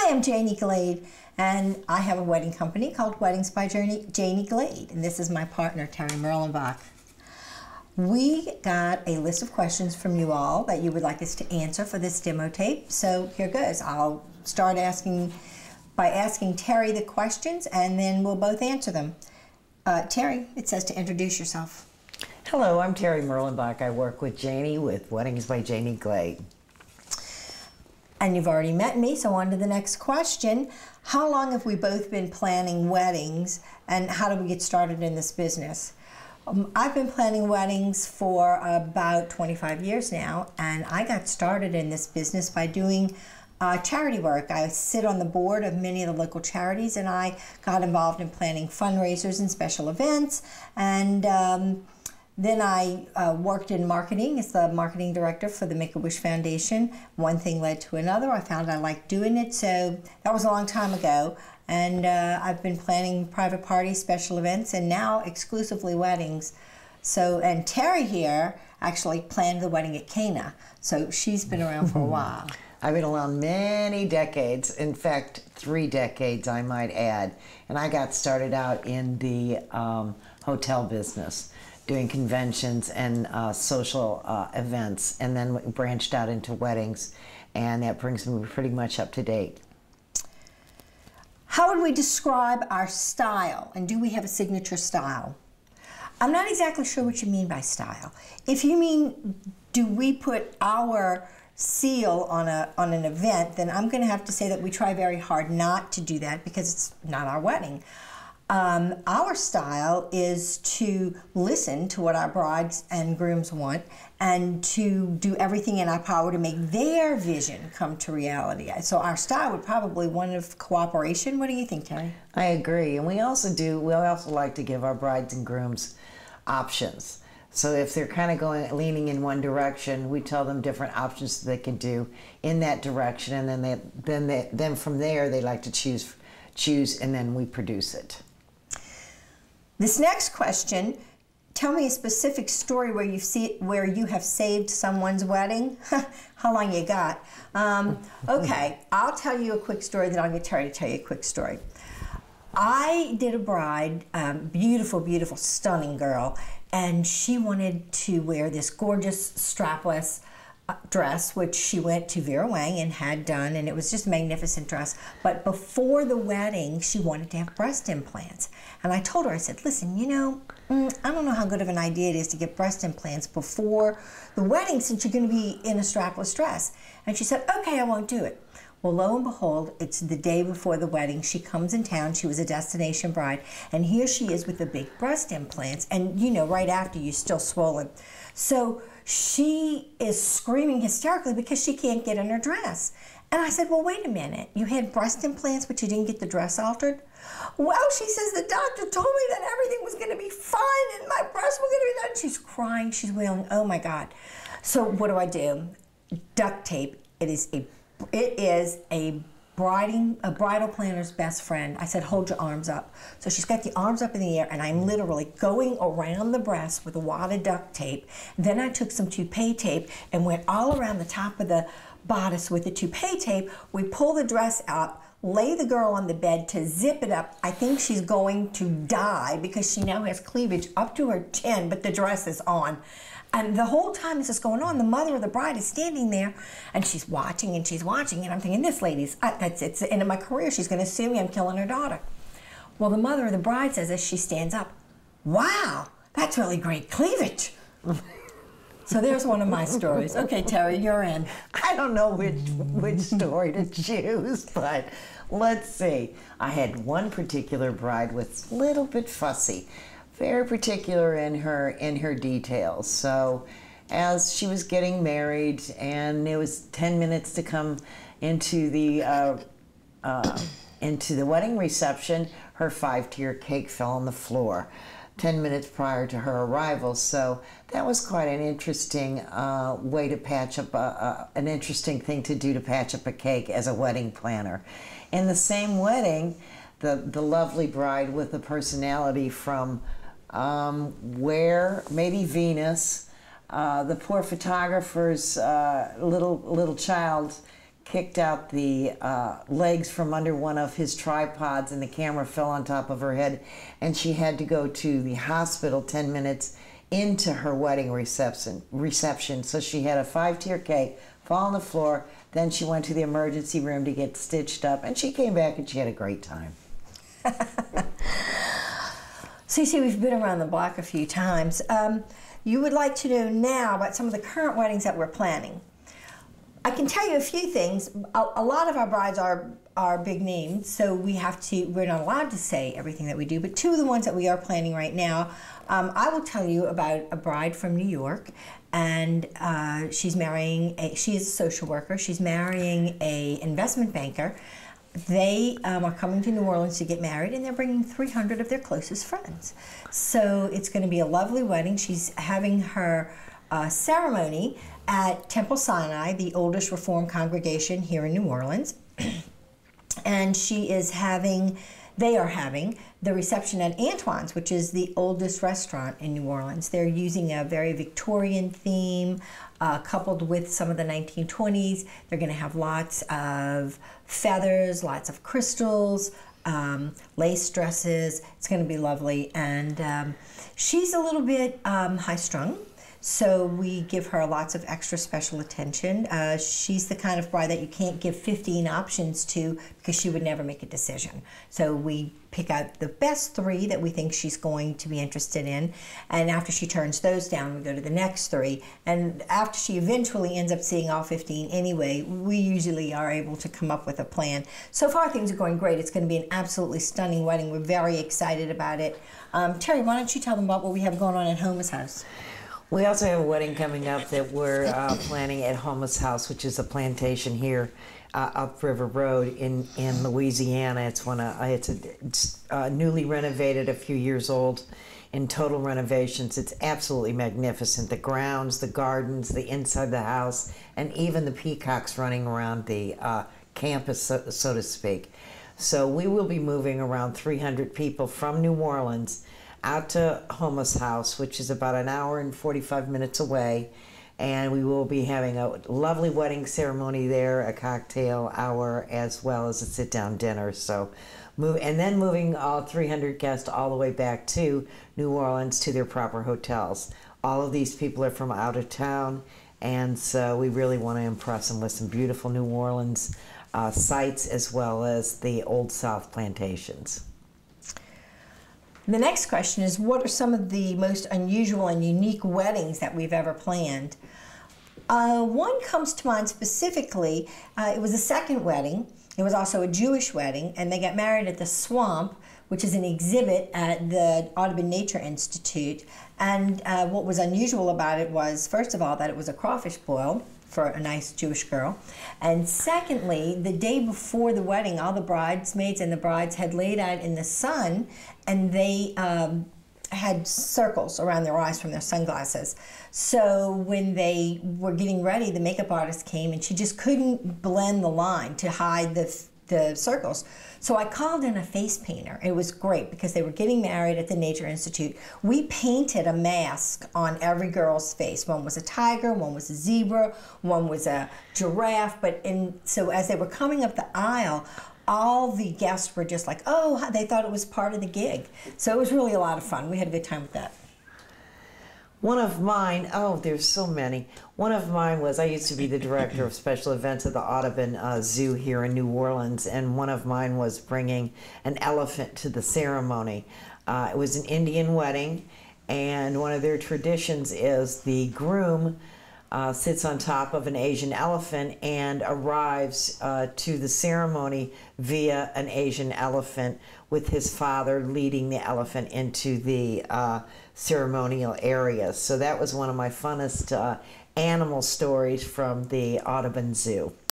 I'm Janie Glade, and I have a wedding company called Weddings by Janie Glade, and this is my partner, Terry Merlenbach. We got a list of questions from you all that you would like us to answer for this demo tape, so here goes. I'll start by asking Terry the questions, and then we'll both answer them. Terry, it says to introduce yourself. Hello, I'm Terry Merlenbach. I work with Janie with Weddings by Janie Glade. And you've already met me, so on to the next question. How long have we both been planning weddings, and how did we get started in this business? I've been planning weddings for about 25 years now, and I got started in this business by doing charity work. I sit on the board of many of the local charities, and I got involved in planning fundraisers and special events, and then I worked in marketing as the marketing director for the Make-A-Wish Foundation. One thing led to another. I found I liked doing it, so that was a long time ago. And I've been planning private parties, special events, and now exclusively weddings. So, and Terry here actually planned the wedding at Cana, so she's been around for a while. I've been around many decades, in fact 3 decades I might add, and I got started out in the hotel business, doing conventions and social events, and then branched out into weddings, and that brings me pretty much up to date. How would we describe our style, and do we have a signature style? I'm not exactly sure what you mean by style. If you mean, do we put our seal on an event, then I'm going to have to say that we try very hard not to do that because it's not our wedding. Our style is to listen to what our brides and grooms want and to do everything in our power to make their vision come to reality. So our style would probably be one of cooperation. What do you think, Terry? I agree, and we also like to give our brides and grooms options. So if they're kind of leaning in one direction, we tell them different options that they can do in that direction, and then from there they like to choose, and then we produce it. This next question, tell me a specific story where you have saved someone's wedding. How long you got? Okay, I'll tell you a quick story, then I'll get Terry to tell you a quick story. I did a bride, beautiful, beautiful, stunning girl, and she wanted to wear this gorgeous strapless dress, which she went to Vera Wang and had done, and it was just a magnificent dress. But before the wedding, she wanted to have breast implants. And I told her, I said, listen, you know, I don't know how good of an idea it is to get breast implants before the wedding since you're going to be in a strapless dress. And she said, okay, I won't do it. Well, lo and behold, it's the day before the wedding. She comes in town. She was a destination bride. And here she is with the big breast implants. And, you know, right after, you're still swollen. So she is screaming hysterically because she can't get in her dress. And I said, well, wait a minute. You had breast implants, but you didn't get the dress altered? Well, she says, the doctor told me that everything was going to be fine and my breasts were going to be done. She's crying. She's wailing. Oh, my God. So what do? Duct tape. It is a bridal planner's best friend. I said, hold your arms up. So she's got the arms up in the air, and I'm literally going around the breast with a wad of duct tape. Then I took some toupee tape and went all around the top of the bodice with the toupee tape. We pull the dress up, lay the girl on the bed to zip it up. I think she's going to die because she now has cleavage up to her chin, but the dress is on. And the whole time this is going on, the mother of the bride is standing there, and she's watching, and I'm thinking, this lady's, it's the end of my career. She's going to sue me. I'm killing her daughter. Well, the mother of the bride says as she stands up, wow, that's really great cleavage. So there's one of my stories. Okay, Terry, you're in. I don't know which story to choose, but let's see. I had one particular bride was a little bit fussy. Very particular in her details. So as she was getting married and it was 10 minutes to come into the wedding reception, her 5-tier cake fell on the floor 10 minutes prior to her arrival. So that was quite an interesting way to patch up, an interesting thing to do to patch up a cake as a wedding planner. In the same wedding, the lovely bride with the personality from where maybe Venus, the poor photographer's little child kicked out the legs from under one of his tripods, and the camera fell on top of her head, and she had to go to the hospital 10 minutes into her wedding reception. So she had a 5-tier cake fall on the floor. Then she went to the emergency room to get stitched up, and she came back and she had a great time. So you see, we've been around the block a few times. You would like to know now about some of the current weddings that we're planning. I can tell you a few things. A lot of our brides are big names, so we're not allowed to say everything that we do, but 2 of the ones that we are planning right now, I will tell you about a bride from New York, and she is a social worker. She's marrying an investment banker. They are coming to New Orleans to get married, and they're bringing 300 of their closest friends. So it's going to be a lovely wedding. She's having her ceremony at Temple Sinai, the oldest Reformed congregation here in New Orleans. And they are having the reception at Antoine's, which is the oldest restaurant in New Orleans. They're using a very Victorian theme, coupled with some of the 1920s. They're going to have lots of feathers, lots of crystals, lace dresses. It's going to be lovely. And she's a little bit high-strung, so we give her lots of extra special attention. She's the kind of bride that you can't give 15 options to because she would never make a decision. So we pick out the best 3 that we think she's going to be interested in, and after she turns those down, we go to the next 3. And after she eventually ends up seeing all 15 anyway, we usually are able to come up with a plan. So far, things are going great. It's going to be an absolutely stunning wedding. We're very excited about it. Terry, why don't you tell them about what we have going on at Homa's house? We also have a wedding coming up that we're planning at Homa's house, which is a plantation here up River Road in Louisiana. It's newly renovated, a few years old, in total renovations. It's absolutely magnificent. The grounds, the gardens, the inside of the house, and even the peacocks running around the campus, so to speak. So we will be moving around 300 people from New Orleans out to Homa's house, which is about an hour and 45 minutes away, and we will be having a lovely wedding ceremony there, a cocktail hour, as well as a sit-down dinner. So, moving all 300 guests all the way back to New Orleans to their proper hotels. All of these people are from out of town, and so we really want to impress them with some beautiful New Orleans sights, as well as the Old South plantations. The next question is, what are some of the most unusual and unique weddings that we've ever planned? One comes to mind specifically. It was a second wedding. It was also a Jewish wedding, and they got married at the Swamp, which is an exhibit at the Audubon Nature Institute. And what was unusual about it was, first of all, that it was a crawfish boil for a nice Jewish girl. And secondly, the day before the wedding, all the bridesmaids and the brides had laid out in the sun, and they had circles around their eyes from their sunglasses. So when they were getting ready, the makeup artist came, and she just couldn't blend the line to hide the circles. So I called in a face painter. It was great because they were getting married at the Nature Institute. We painted a mask on every girl's face. One was a tiger, one was a zebra, one was a giraffe. So as they were coming up the aisle, all the guests were just like, oh, they thought it was part of the gig. So it was really a lot of fun. We had a good time with that. One of mine, there's so many. One of mine was, I used to be the director of special events at the Audubon Zoo here in New Orleans, and one of mine was bringing an elephant to the ceremony. It was an Indian wedding, and one of their traditions is the groom sits on top of an Asian elephant and arrives to the ceremony via an Asian elephant, with his father leading the elephant into the ceremonial area. So that was one of my funnest animal stories from the Audubon Zoo.